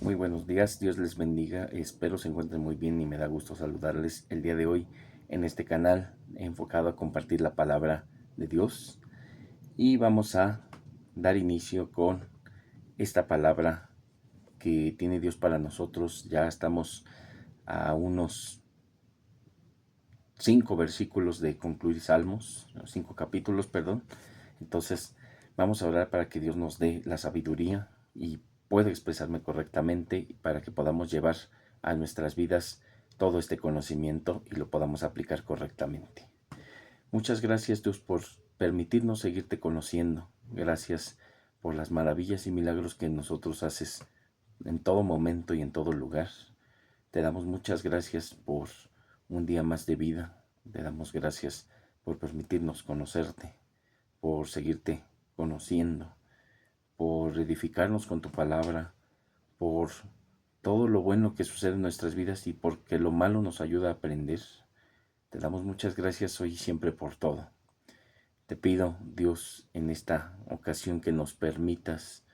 Muy buenos días, Dios les bendiga, espero se encuentren muy bien y me da gusto saludarles el día de hoy en este canal enfocado a compartir la palabra de Dios y vamos a dar inicio con esta palabra que tiene Dios para nosotros. Ya estamos a unos 5 versículos de concluir Salmos, 5 capítulos, perdón. Entonces vamos a orar para que Dios nos dé la sabiduría y pueda expresarme correctamente para que podamos llevar a nuestras vidas todo este conocimiento y lo podamos aplicar correctamente. Muchas gracias, Dios, por permitirnos seguirte conociendo. Gracias por las maravillas y milagros que nosotros haces en todo momento y en todo lugar. Te damos muchas gracias por un día más de vida. Te damos gracias por permitirnos conocerte, por seguirte conociendo, por edificarnos con tu palabra, por todo lo bueno que sucede en nuestras vidas y porque lo malo nos ayuda a aprender. Te damos muchas gracias hoy y siempre por todo. Te pido, Dios, en esta ocasión que nos permitas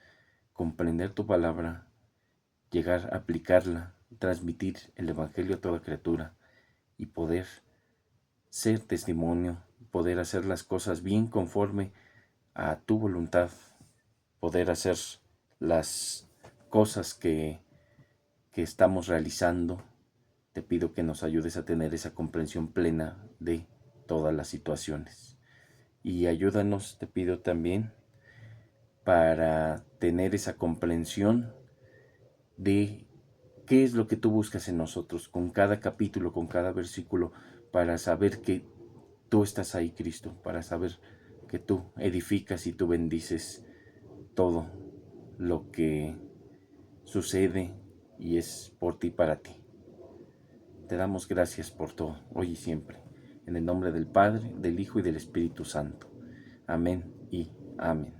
comprender tu palabra, llegar a aplicarla, transmitir el Evangelio a toda criatura y poder ser testimonio, poder hacer las cosas bien conforme a tu voluntad, poder hacer las cosas que estamos realizando. Te pido que nos ayudes a tener esa comprensión plena de todas las situaciones. Y ayúdanos, te pido también, para tener esa comprensión de qué es lo que tú buscas en nosotros, con cada capítulo, con cada versículo, para saber que tú estás ahí, Cristo, para saber que tú edificas y tú bendices todo lo que sucede y es por ti, para ti. Te damos gracias por todo, hoy y siempre. En el nombre del Padre, del Hijo y del Espíritu Santo. Amén y amén.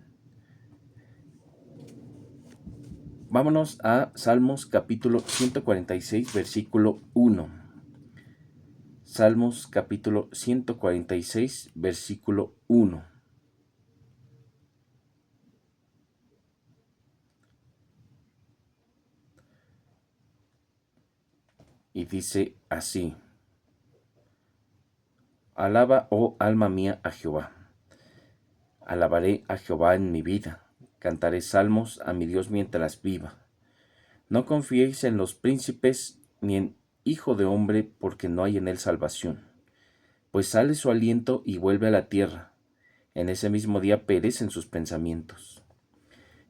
Vámonos a Salmos capítulo 146, versículo 1. Salmos capítulo 146, versículo 1. Y dice así: Alaba, oh alma mía, a Jehová. Alabaré a Jehová en mi vida. Cantaré salmos a mi Dios mientras viva. No confiéis en los príncipes, ni en hijo de hombre, porque no hay en él salvación. Pues sale su aliento y vuelve a la tierra. En ese mismo día perecen sus pensamientos.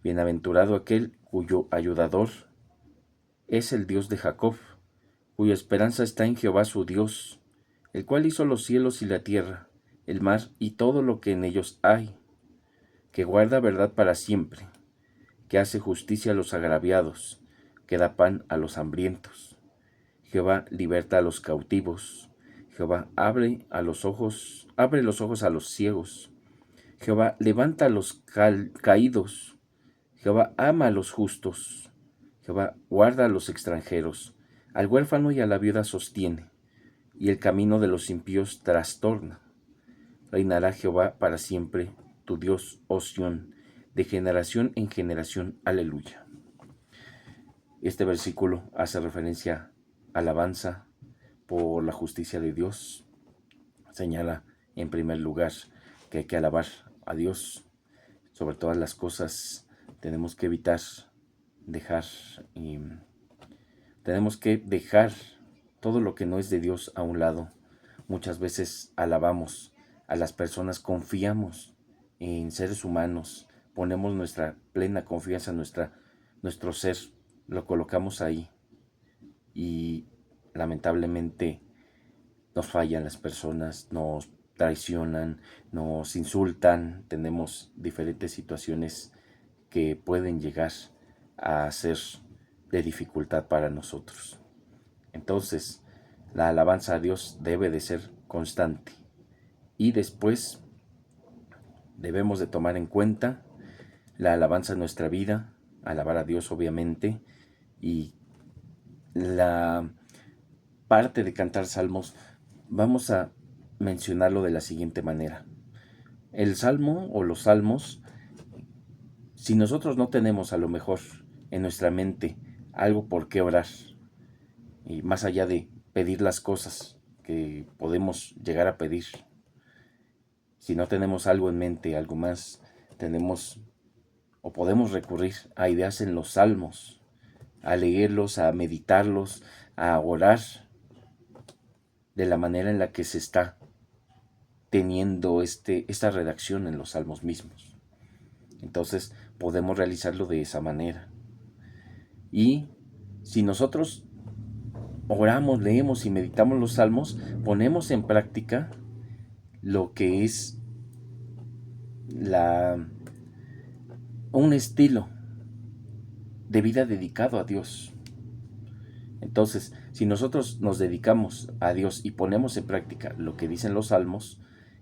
Bienaventurado aquel cuyo ayudador es el Dios de Jacob, cuya esperanza está en Jehová su Dios, el cual hizo los cielos y la tierra, el mar y todo lo que en ellos hay, que guarda verdad para siempre, que hace justicia a los agraviados, que da pan a los hambrientos. Jehová liberta a los cautivos. Jehová abre los ojos a los ciegos. Jehová levanta a los caídos. Jehová ama a los justos. Jehová guarda a los extranjeros. Al huérfano y a la viuda sostiene, y el camino de los impíos trastorna. Reinará Jehová para siempre, tu Dios, oh Sión, de generación en generación. Aleluya. Este versículo hace referencia a alabanza por la justicia de Dios. Señala en primer lugar que hay que alabar a Dios. Sobre todas las cosas tenemos que evitar dejar y tenemos que dejar todo lo que no es de Dios a un lado. Muchas veces alabamos a las personas, confiamos en seres humanos, ponemos nuestra plena confianza, nuestro ser, lo colocamos ahí y lamentablemente nos fallan las personas, nos traicionan, nos insultan, tenemos diferentes situaciones que pueden llegar a ser de dificultad para nosotros. Entonces, la alabanza a Dios debe de ser constante y después debemos de tomar en cuenta la alabanza en nuestra vida, alabar a Dios obviamente, y la parte de cantar salmos vamos a mencionarlo de la siguiente manera. El salmo o los salmos, si nosotros no tenemos a lo mejor en nuestra mente algo por qué orar. Y más allá de pedir las cosas que podemos llegar a pedir, si no tenemos algo en mente, algo más, tenemos o podemos recurrir a ideas en los salmos, a leerlos, a meditarlos, a orar de la manera en la que se está teniendo esta redacción en los salmos mismos. Entonces podemos realizarlo de esa manera. Y si nosotros oramos, leemos y meditamos los salmos, ponemos en práctica lo que es un estilo de vida dedicado a Dios. Entonces, si nosotros nos dedicamos a Dios y ponemos en práctica lo que dicen los salmos,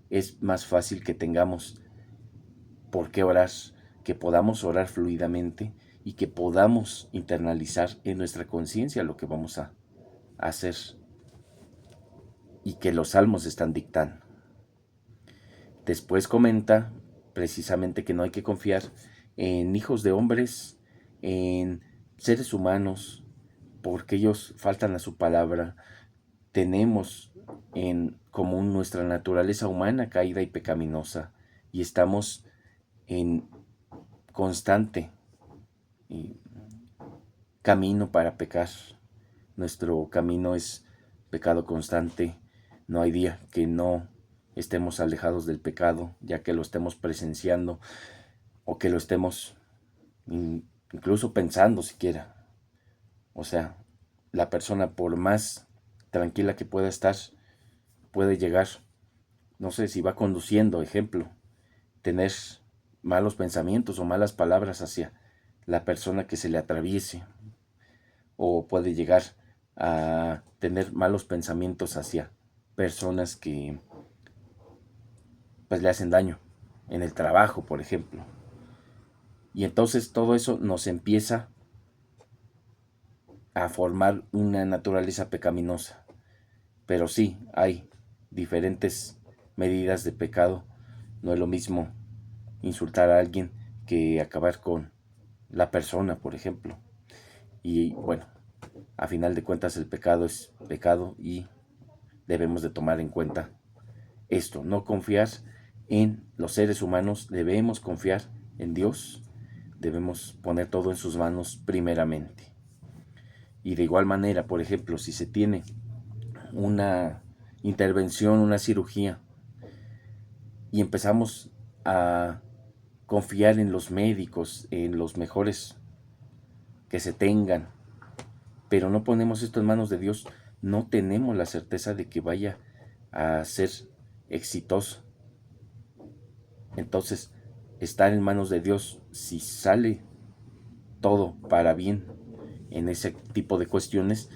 es más fácil que tengamos por qué orar, que podamos orar fluidamente y que podamos internalizar en nuestra conciencia lo que vamos a hacer y que los salmos están dictando. Después comenta precisamente que no hay que confiar en hijos de hombres, en seres humanos, porque ellos faltan a su palabra. Tenemos en común nuestra naturaleza humana caída y pecaminosa y estamos en constante camino para pecar. Nuestro camino es pecado constante. No hay día que no estemos alejados del pecado, ya que lo estemos presenciando o que lo estemos incluso pensando siquiera. O sea, la persona, por más tranquila que pueda estar, puede llegar, no sé, si va conduciendo, ejemplo, tener malos pensamientos o malas palabras hacia la persona que se le atraviese, o puede llegar a tener malos pensamientos hacia personas que pues le hacen daño en el trabajo, por ejemplo. Y entonces todo eso nos empieza a formar una naturaleza pecaminosa. Pero sí, hay diferentes medidas de pecado. No es lo mismo insultar a alguien que acabar con la persona, por ejemplo. Y bueno, a final de cuentas el pecado es pecado y debemos de tomar en cuenta esto, no confiar en los seres humanos, debemos confiar en Dios, debemos poner todo en sus manos primeramente. Y de igual manera, por ejemplo, si se tiene una intervención, una cirugía, y empezamos a confiar en los médicos, en los mejores que se tengan, pero no ponemos esto en manos de Dios, no tenemos la certeza de que vaya a ser exitoso. Entonces, estar en manos de Dios, si sale todo para bien en ese tipo de cuestiones,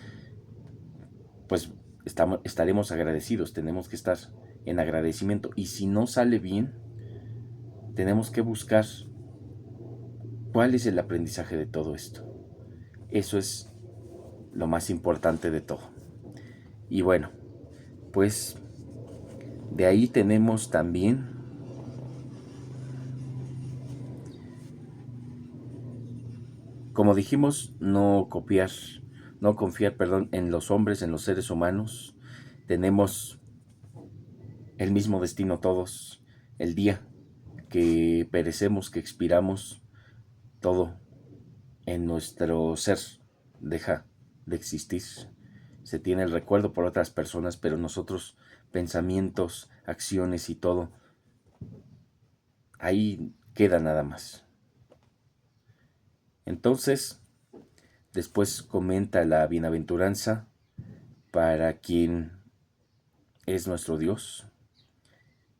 pues estaremos agradecidos, tenemos que estar en agradecimiento. Y si no sale bien, tenemos que buscar cuál es el aprendizaje de todo esto. Eso es lo más importante de todo. Y bueno, pues de ahí tenemos también como dijimos, no confiar, en los hombres, en los seres humanos. Tenemos el mismo destino todos. El día que perecemos, que expiramos, todo en nuestro ser deja de existir. Se tiene el recuerdo por otras personas, pero nosotros, pensamientos, acciones y todo, ahí queda nada más. Entonces, después comenta la bienaventuranza para quien es nuestro Dios,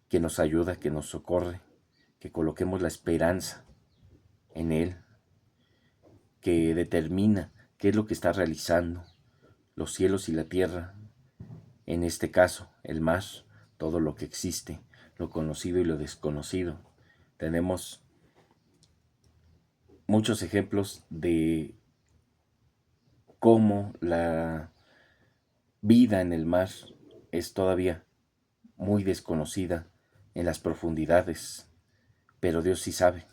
que nos ayuda, que nos socorre, que coloquemos la esperanza en Él, que determina qué es lo que está realizando los cielos y la tierra, en este caso el mar, todo lo que existe, lo conocido y lo desconocido. Tenemos muchos ejemplos de cómo la vida en el mar es todavía muy desconocida en las profundidades, pero Dios sí sabe,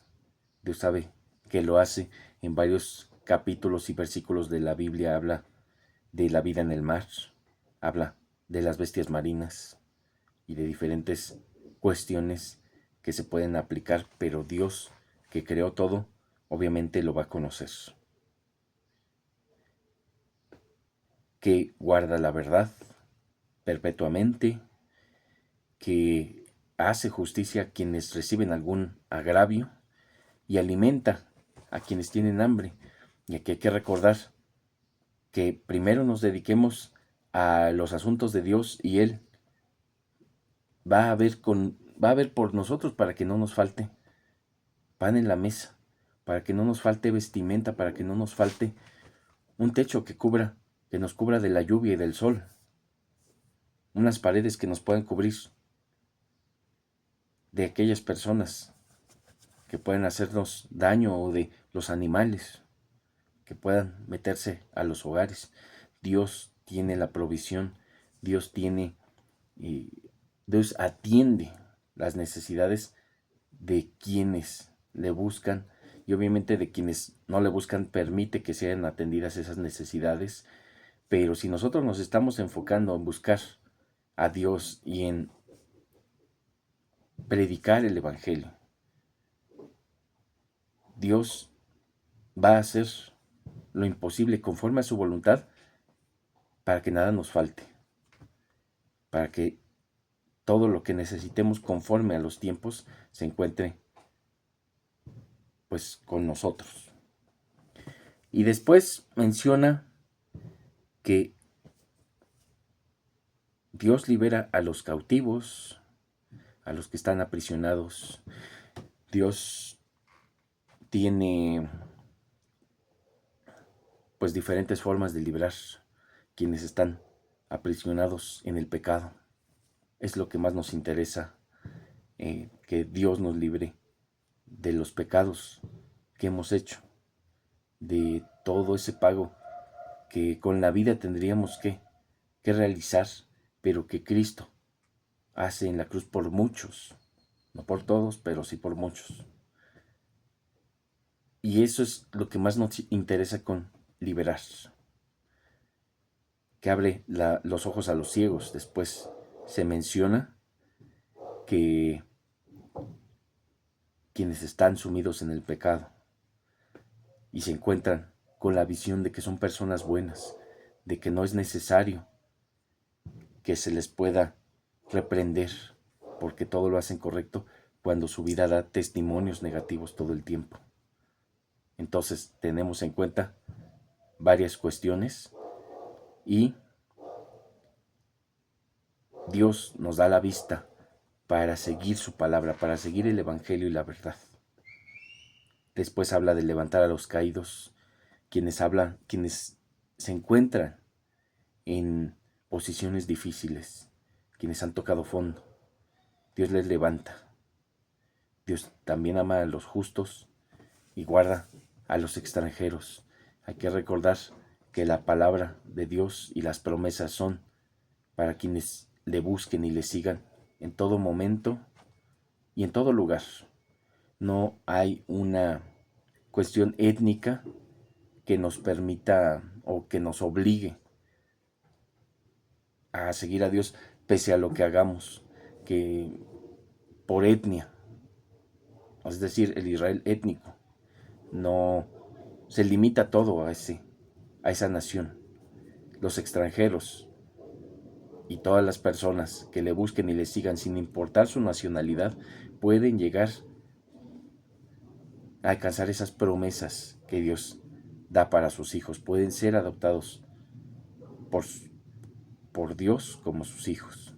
Dios sabe que lo hace en varios capítulos y versículos de la Biblia habla de la vida en el mar, habla de las bestias marinas y de diferentes cuestiones que se pueden aplicar, pero Dios, que creó todo, obviamente lo va a conocer. Que guarda la verdad perpetuamente, que hace justicia a quienes reciben algún agravio y alimenta a quienes tienen hambre. Y aquí hay que recordar que primero nos dediquemos a los asuntos de Dios y Él va a ver por nosotros para que no nos falte pan en la mesa, para que no nos falte vestimenta, para que no nos falte un techo que nos cubra de la lluvia y del sol, unas paredes que nos puedan cubrir de aquellas personas que pueden hacernos daño o de los animales que puedan meterse a los hogares. Dios tiene la provisión, Dios tiene, Dios atiende las necesidades de quienes le buscan y obviamente de quienes no le buscan permite que sean atendidas esas necesidades. Pero si nosotros nos estamos enfocando en buscar a Dios y en predicar el Evangelio, Dios va a hacer lo imposible conforme a su voluntad para que nada nos falte, para que todo lo que necesitemos conforme a los tiempos se encuentre pues con nosotros. Y después menciona que Dios libera a los cautivos, a los que están aprisionados. Dios tiene pues diferentes formas de liberar quienes están aprisionados en el pecado. Es lo que más nos interesa, que Dios nos libre de los pecados que hemos hecho, de todo ese pago que con la vida tendríamos que realizar, pero que Cristo hace en la cruz por muchos, no por todos, pero sí por muchos. Y eso es lo que más nos interesa con liberar. Que abre los ojos a los ciegos. Después se menciona que quienes están sumidos en el pecado y se encuentran con la visión de que son personas buenas, de que no es necesario que se les pueda reprender porque todo lo hacen correcto, cuando su vida da testimonios negativos todo el tiempo. Entonces tenemos en cuenta varias cuestiones y Dios nos da la vista para seguir su palabra, para seguir el Evangelio y la verdad. Después habla de levantar a los caídos, quienes se encuentran en posiciones difíciles, quienes han tocado fondo. Dios les levanta. Dios también ama a los justos y guarda a los extranjeros. Hay que recordar que la palabra de Dios y las promesas son para quienes le busquen y le sigan en todo momento y en todo lugar. No hay una cuestión étnica que nos permita o que nos obligue a seguir a Dios pese a lo que hagamos, que por etnia, es decir, el Israel étnico, no se limita todo a esa nación. Los extranjeros y todas las personas que le busquen y le sigan sin importar su nacionalidad pueden llegar a alcanzar esas promesas que Dios da para sus hijos. Pueden ser adoptados por Dios como sus hijos.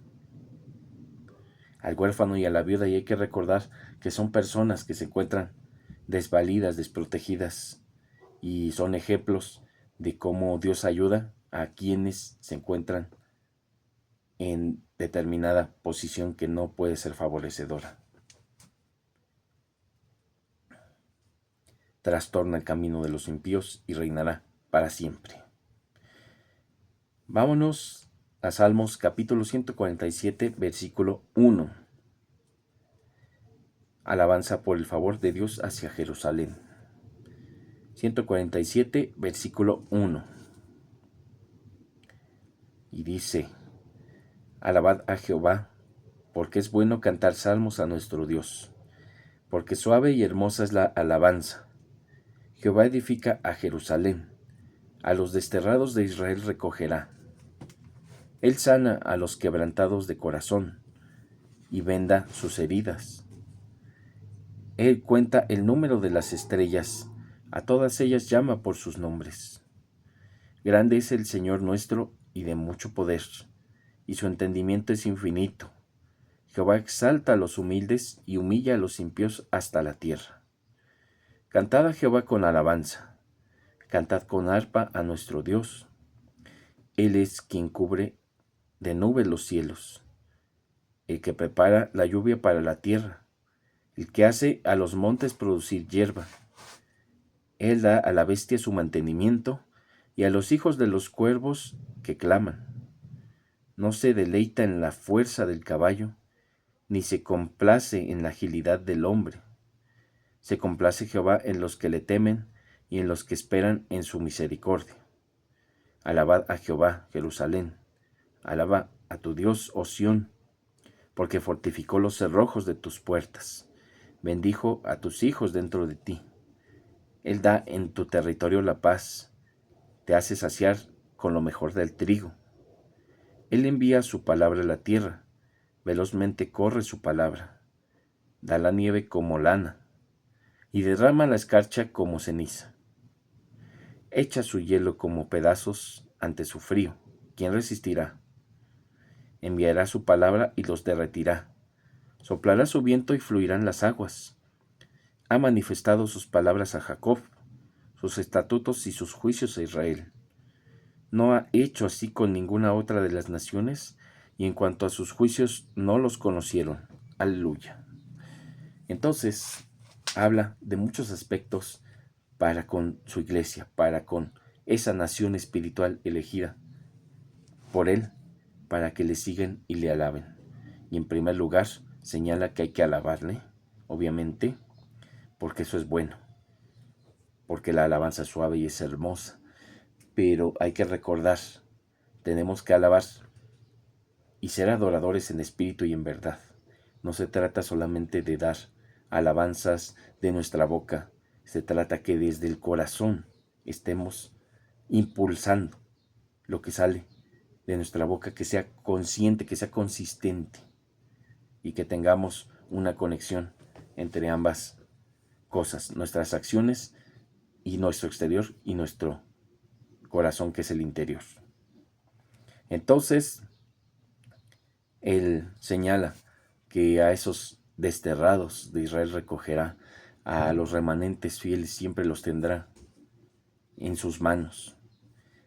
Al huérfano y a la viuda, y hay que recordar que son personas que se encuentran desvalidas, desprotegidas, y son ejemplos de cómo Dios ayuda a quienes se encuentran en determinada posición que no puede ser favorecedora. Trastorna el camino de los impíos y reinará para siempre. Vámonos a Salmos capítulo 147, versículo 1. Alabanza por el favor de Dios hacia Jerusalén. 147, versículo 1. Y dice: Alabad a Jehová, porque es bueno cantar salmos a nuestro Dios, porque suave y hermosa es la alabanza. Jehová edifica a Jerusalén, a los desterrados de Israel recogerá. Él sana a los quebrantados de corazón, y venda sus heridas. Él cuenta el número de las estrellas, a todas ellas llama por sus nombres. Grande es el Señor nuestro y de mucho poder, y su entendimiento es infinito. Jehová exalta a los humildes y humilla a los impíos hasta la tierra. Cantad a Jehová con alabanza, cantad con arpa a nuestro Dios. Él es quien cubre de nubes los cielos, el que prepara la lluvia para la tierra, el que hace a los montes producir hierba. Él da a la bestia su mantenimiento, y a los hijos de los cuervos que claman. No se deleita en la fuerza del caballo, ni se complace en la agilidad del hombre. Se complace Jehová en los que le temen, y en los que esperan en su misericordia. Alabad a Jehová, Jerusalén. Alaba a tu Dios, oh Sión, porque fortificó los cerrojos de tus puertas. Bendijo a tus hijos dentro de ti. Él da en tu territorio la paz, te hace saciar con lo mejor del trigo. Él envía su palabra a la tierra, velozmente corre su palabra. Da la nieve como lana, y derrama la escarcha como ceniza. Echa su hielo como pedazos ante su frío. ¿Quién resistirá? Enviará su palabra y los derretirá. Soplará su viento y fluirán las aguas. Ha manifestado sus palabras a Jacob, sus estatutos y sus juicios a Israel. No ha hecho así con ninguna otra de las naciones, y en cuanto a sus juicios no los conocieron. Aleluya. Entonces, habla de muchos aspectos para con su iglesia, para con esa nación espiritual elegida por Él, para que le sigan y le alaben. Y en primer lugar, señala que hay que alabarle, obviamente, porque eso es bueno, porque la alabanza es suave y es hermosa. Pero hay que recordar, tenemos que alabar y ser adoradores en espíritu y en verdad. No se trata solamente de dar alabanzas de nuestra boca, se trata que desde el corazón estemos impulsando lo que sale de nuestra boca, que sea consciente, que sea consistente y que tengamos una conexión entre ambas cosas, nuestras acciones y nuestro exterior y nuestro corazón, que es el interior. Entonces, Él señala que a esos desterrados de Israel recogerá, a los remanentes fieles siempre los tendrá en sus manos,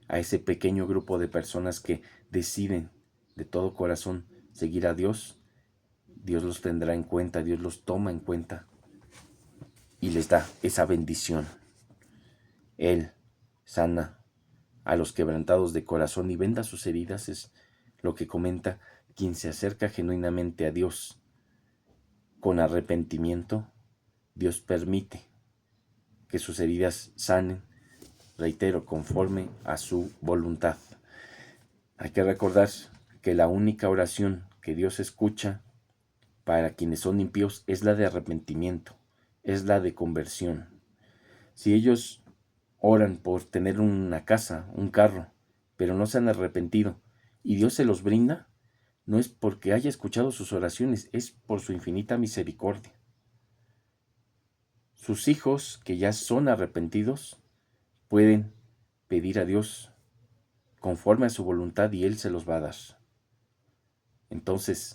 a ese pequeño grupo de personas que deciden de todo corazón seguir a Dios. Dios los tendrá en cuenta, Dios los toma en cuenta y les da esa bendición. Él sana a los quebrantados de corazón y venda sus heridas, es lo que comenta quien se acerca genuinamente a Dios con arrepentimiento. Dios permite que sus heridas sanen, reitero, conforme a su voluntad. Hay que recordar que la única oración que Dios escucha para quienes son impíos es la de arrepentimiento, es la de conversión. Si ellos oran por tener una casa, un carro, pero no se han arrepentido y Dios se los brinda, no es porque haya escuchado sus oraciones, es por su infinita misericordia. Sus hijos, que ya son arrepentidos, pueden pedir a Dios conforme a su voluntad y Él se los va a dar. Entonces,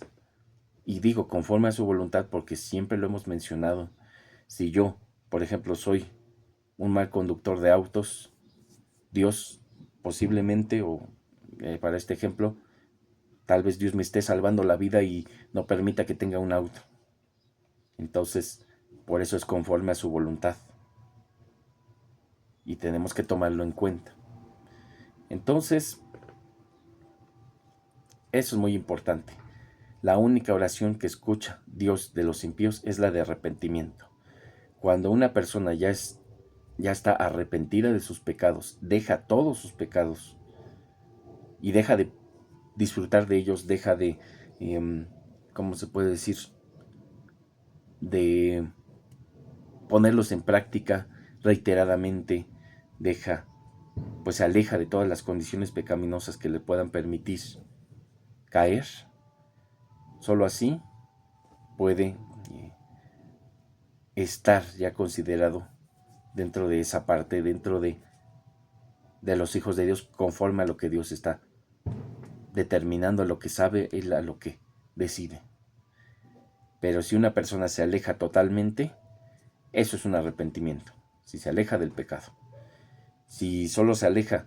y digo conforme a su voluntad porque siempre lo hemos mencionado, si yo, por ejemplo, soy un mal conductor de autos, Dios posiblemente, o para este ejemplo, tal vez Dios me esté salvando la vida y no permita que tenga un auto. Entonces, por eso es conforme a su voluntad. Y tenemos que tomarlo en cuenta. Entonces, eso es muy importante. La única oración que escucha Dios de los impíos es la de arrepentimiento. Cuando una persona ya es ya está arrepentida de sus pecados, deja todos sus pecados y deja de disfrutar de ellos, deja de, ¿cómo se puede decir? De ponerlos en práctica reiteradamente, pues se aleja de todas las condiciones pecaminosas que le puedan permitir caer. Solo así puede estar ya considerado dentro de esa parte, dentro de los hijos de Dios, conforme a lo que Dios está determinando, a lo que sabe, él a lo que decide. Pero si una persona se aleja totalmente, eso es un arrepentimiento, si se aleja del pecado. Si solo se aleja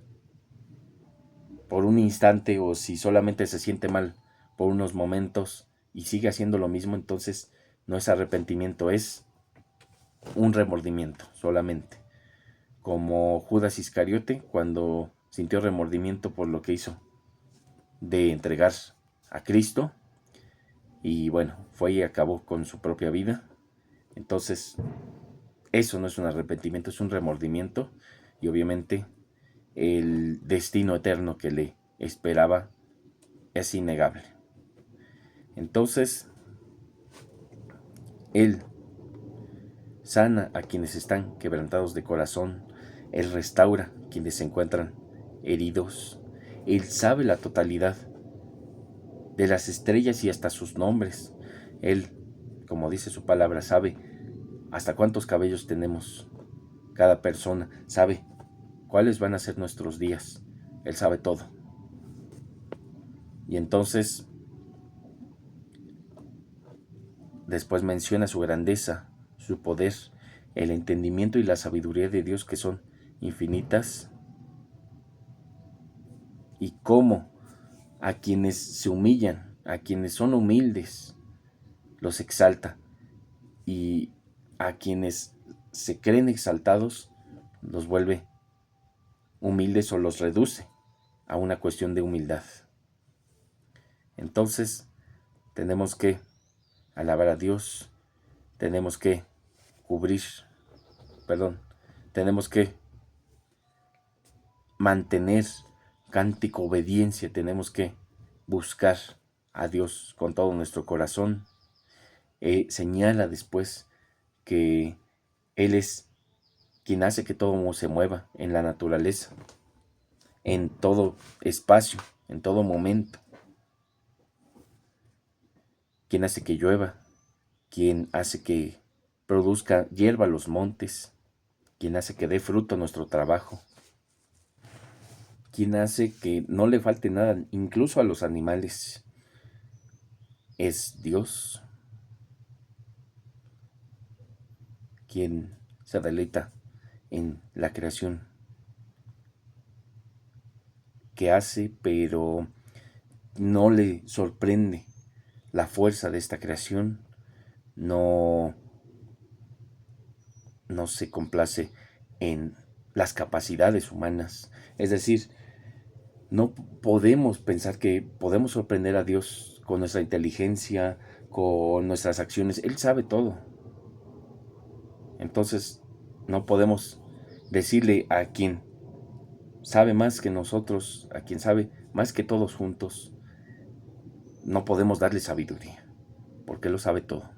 por un instante o si solamente se siente mal por unos momentos y sigue haciendo lo mismo, entonces no es arrepentimiento, es un remordimiento solamente. Como Judas Iscariote cuando sintió remordimiento por lo que hizo de entregar a Cristo y bueno, fue y acabó con su propia vida. Entonces, eso no es un arrepentimiento, es un remordimiento y obviamente el destino eterno que le esperaba es innegable. Entonces, Él sana a quienes están quebrantados de corazón, Él restaura a quienes se encuentran heridos, Él sabe la totalidad de las estrellas y hasta sus nombres. Él, como dice su palabra, sabe hasta cuántos cabellos tenemos cada persona, sabe cuáles van a ser nuestros días, Él sabe todo. Y entonces, después menciona su grandeza, su poder, el entendimiento y la sabiduría de Dios que son infinitas, y cómo a quienes se humillan, a quienes son humildes, los exalta, y a quienes se creen exaltados, los vuelve humildes o los reduce a una cuestión de humildad. Entonces, tenemos que alabar a Dios, tenemos que tenemos que mantener cántico obediencia, tenemos que buscar a Dios con todo nuestro corazón. Señala después que Él es quien hace que todo se mueva en la naturaleza, en todo espacio, en todo momento, quien hace que llueva, quien hace que produzca hierba los montes, quien hace que dé fruto nuestro trabajo, quien hace que no le falte nada, incluso a los animales. Es Dios quien se deleita en la creación que hace, pero no le sorprende la fuerza de esta creación, no se complace en las capacidades humanas. Es decir, no podemos pensar que podemos sorprender a Dios con nuestra inteligencia, con nuestras acciones. Él sabe todo. Entonces, no podemos decirle a quien sabe más que nosotros, a quien sabe más que todos juntos, no podemos darle sabiduría, porque Él lo sabe todo.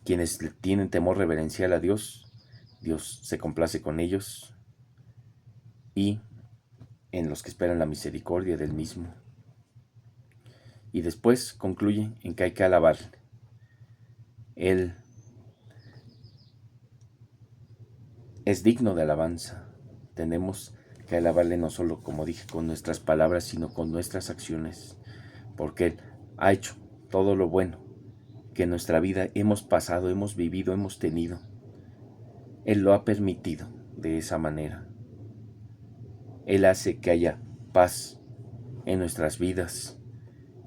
Quienes tienen temor reverencial a Dios, Dios se complace con ellos, y en los que esperan la misericordia del mismo. Y después concluye en que hay que alabarle. Él es digno de alabanza. Tenemos que alabarle no solo, como dije, con nuestras palabras, sino con nuestras acciones, porque Él ha hecho todo lo bueno que en nuestra vida hemos pasado, hemos vivido, hemos tenido. Él lo ha permitido de esa manera. Él hace que haya paz en nuestras vidas.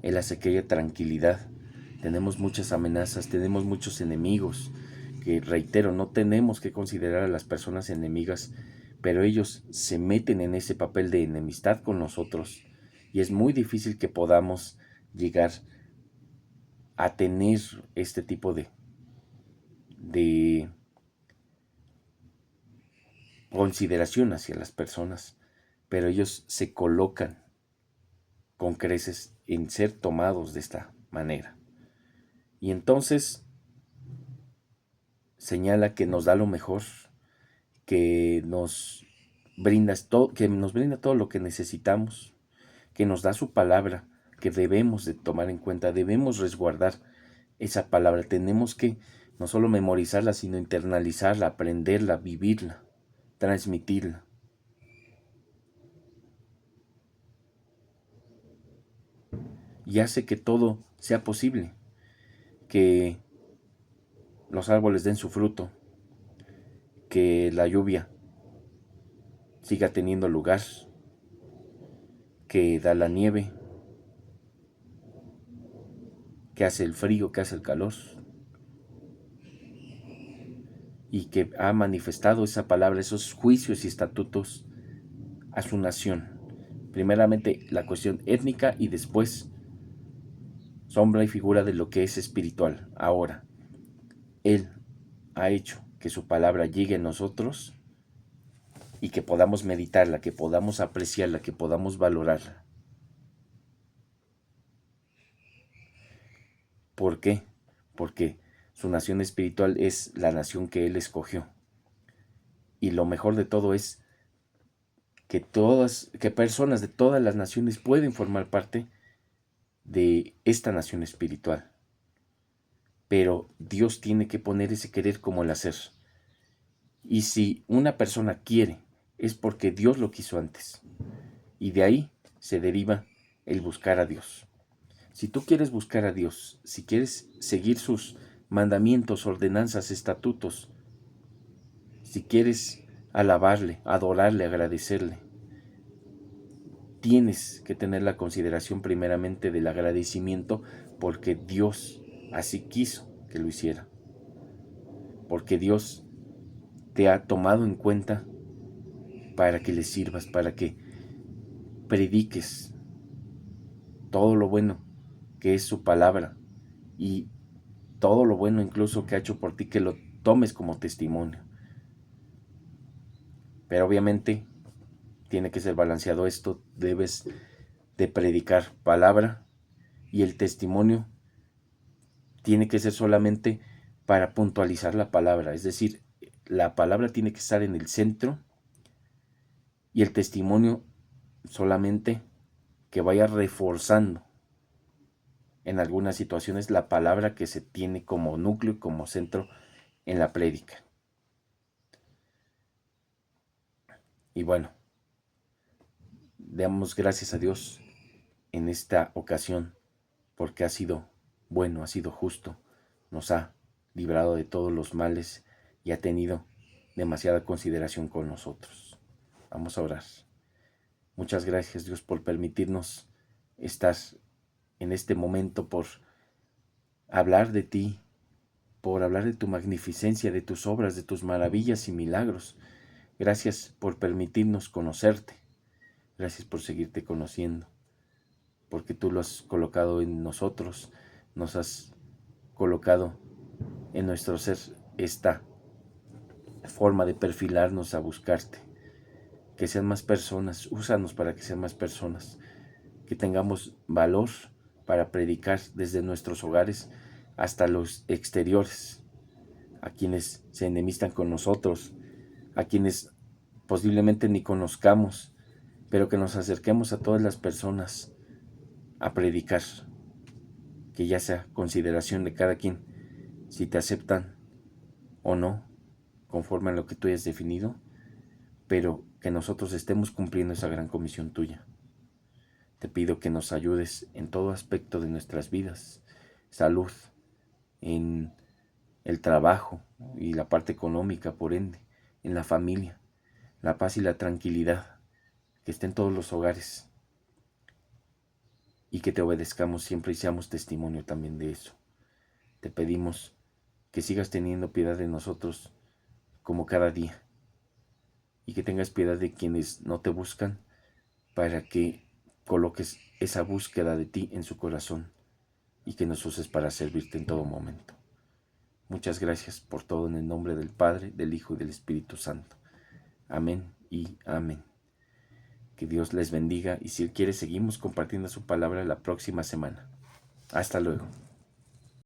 Él hace que haya tranquilidad. Tenemos muchas amenazas, tenemos muchos enemigos, que reitero, no tenemos que considerar a las personas enemigas, pero ellos se meten en ese papel de enemistad con nosotros y es muy difícil que podamos llegar a tener este tipo de consideración hacia las personas, pero ellos se colocan con creces en ser tomados de esta manera. Y entonces señala que nos da lo mejor, que nos brinda todo lo que necesitamos, que nos da su palabra, que debemos de tomar en cuenta, debemos resguardar esa palabra. Tenemos que no solo memorizarla, sino internalizarla, aprenderla, vivirla, transmitirla. Y hace que todo sea posible, que los árboles den su fruto, que la lluvia siga teniendo lugar, que da la nieve, que hace el frío, que hace el calor, y que ha manifestado esa palabra, esos juicios y estatutos a su nación. Primeramente la cuestión étnica y después sombra y figura de lo que es espiritual. Ahora, Él ha hecho que su palabra llegue a nosotros y que podamos meditarla, que podamos apreciarla, que podamos valorarla. ¿Por qué? Porque su nación espiritual es la nación que Él escogió. Y lo mejor de todo es que personas de todas las naciones pueden formar parte de esta nación espiritual. Pero Dios tiene que poner ese querer como el hacer. Y si una persona quiere, es porque Dios lo quiso antes. Y de ahí se deriva el buscar a Dios. Si tú quieres buscar a Dios, si quieres seguir sus mandamientos, ordenanzas, estatutos, si quieres alabarle, adorarle, agradecerle, tienes que tener la consideración primeramente del agradecimiento porque Dios así quiso que lo hiciera. Porque Dios te ha tomado en cuenta para que le sirvas, para que prediques todo lo bueno que es su palabra y todo lo bueno incluso que ha hecho por ti, que lo tomes como testimonio. Pero obviamente tiene que ser balanceado esto, debes de predicar palabra y el testimonio tiene que ser solamente para puntualizar la palabra, es decir, la palabra tiene que estar en el centro y el testimonio solamente que vaya reforzando en algunas situaciones la palabra que se tiene como núcleo y como centro en la prédica. Y bueno, damos gracias a Dios en esta ocasión porque ha sido bueno, ha sido justo, nos ha librado de todos los males y ha tenido demasiada consideración con nosotros. Vamos a orar. Muchas gracias, Dios, por permitirnos estar en este momento, por hablar de ti, por hablar de tu magnificencia, de tus obras, de tus maravillas y milagros. Gracias por permitirnos conocerte. Gracias por seguirte conociendo, porque tú lo has colocado en nosotros, nos has colocado en nuestro ser esta forma de perfilarnos a buscarte. Que sean más personas, úsanos para que sean más personas, que tengamos valor para predicar desde nuestros hogares hasta los exteriores, a quienes se enemistan con nosotros, a quienes posiblemente ni conozcamos, pero que nos acerquemos a todas las personas a predicar, que ya sea consideración de cada quien, si te aceptan o no, conforme a lo que tú hayas definido, pero que nosotros estemos cumpliendo esa gran comisión tuya. Te pido que nos ayudes en todo aspecto de nuestras vidas, salud, en el trabajo y la parte económica, por ende, en la familia, la paz y la tranquilidad, que esté en todos los hogares y que te obedezcamos siempre y seamos testimonio también de eso. Te pedimos que sigas teniendo piedad de nosotros como cada día y que tengas piedad de quienes no te buscan para que coloques esa búsqueda de ti en su corazón y que nos uses para servirte en todo momento. Muchas gracias por todo en el nombre del Padre, del Hijo y del Espíritu Santo. Amén y amén. Que Dios les bendiga y si Él quiere seguimos compartiendo su palabra la próxima semana. Hasta luego.